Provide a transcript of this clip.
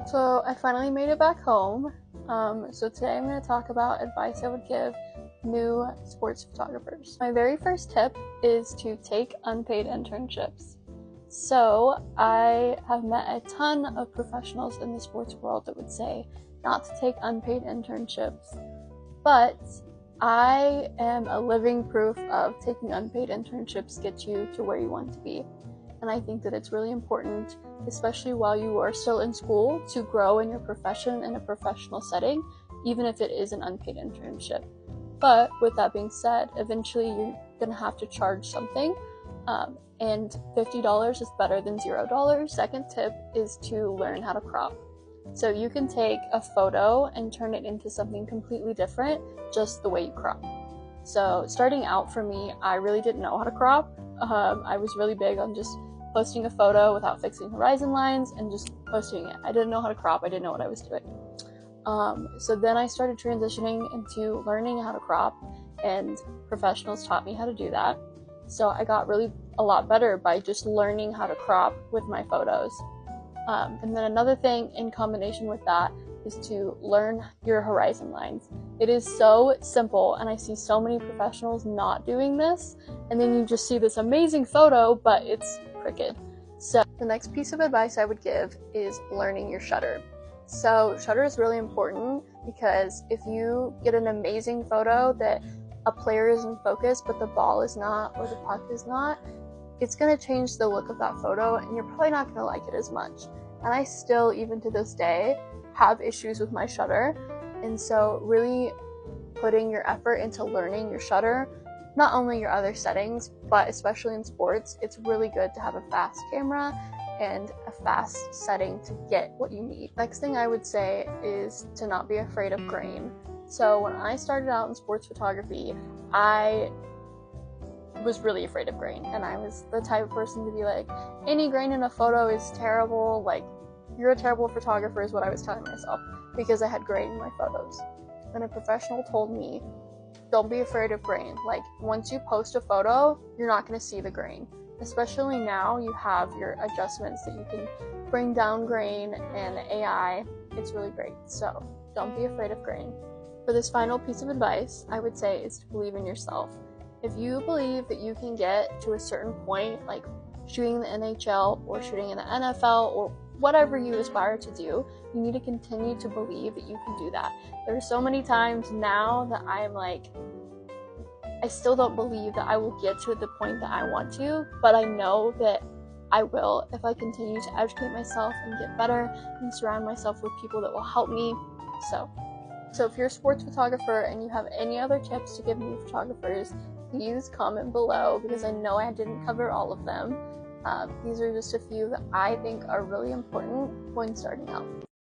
So I finally made it back home. So today I'm going to talk about advice I would give new sports photographers. My very first tip is to take unpaid internships. So I have met a ton of professionals in the sports world that would say not to take unpaid internships, but I am a living proof of taking unpaid internships get you to where you want to be. And I think that it's really important, especially while you are still in school, to grow in your profession in a professional setting, even if it is an unpaid internship. But with that being said, eventually you're going to have to charge something, and $50 is better than $0. Second tip is to learn how to crop. So you can take a photo and turn it into something completely different just the way you crop. So starting out for me, I really didn't know how to crop. I was really big on just posting a photo without fixing horizon lines and just posting it. I didn't know how to crop. I didn't know what I was doing. So then I started transitioning into learning how to crop, and professionals taught me how to do that. So I got really a lot better by just learning how to crop with my photos. And then another thing in combination with that is to learn your horizon lines. It is so simple, and I see so many professionals not doing this, and then you just see this amazing photo, but it's crooked. So the next piece of advice I would give is learning your shutter. So shutter is really important because if you get an amazing photo that a player is in focus but the ball is not or the puck is not, it's going to change the look of that photo and you're probably not going to like it as much. And I still, even to this day, have issues with my shutter. And so really putting your effort into learning your shutter, not only your other settings, but especially in sports, it's really good to have a fast camera and a fast setting to get what you need. Next thing I would say is to not be afraid of grain. So when I started out in sports photography, I was really afraid of grain, and I was the type of person to be like, any grain in a photo is terrible, like, you're a terrible photographer is what I was telling myself, because I had grain in my photos. And a professional told me, don't be afraid of grain. Like, once you post a photo, you're not going to see the grain. Especially now you have your adjustments that you can bring down grain and AI. It's really great. So don't be afraid of grain. For this final piece of advice, I would say is to believe in yourself. If you believe that you can get to a certain point, like shooting the NHL or shooting in the NFL or whatever you aspire to do, you need to continue to believe that you can do that. There are so many times now that I'm like, I still don't believe that I will get to the point that I want to, but I know that I will if I continue to educate myself and get better and surround myself with people that will help me. So if you're a sports photographer and you have any other tips to give new photographers, please comment below, because I know I didn't cover all of them. These are just a few that I think are really important when starting out.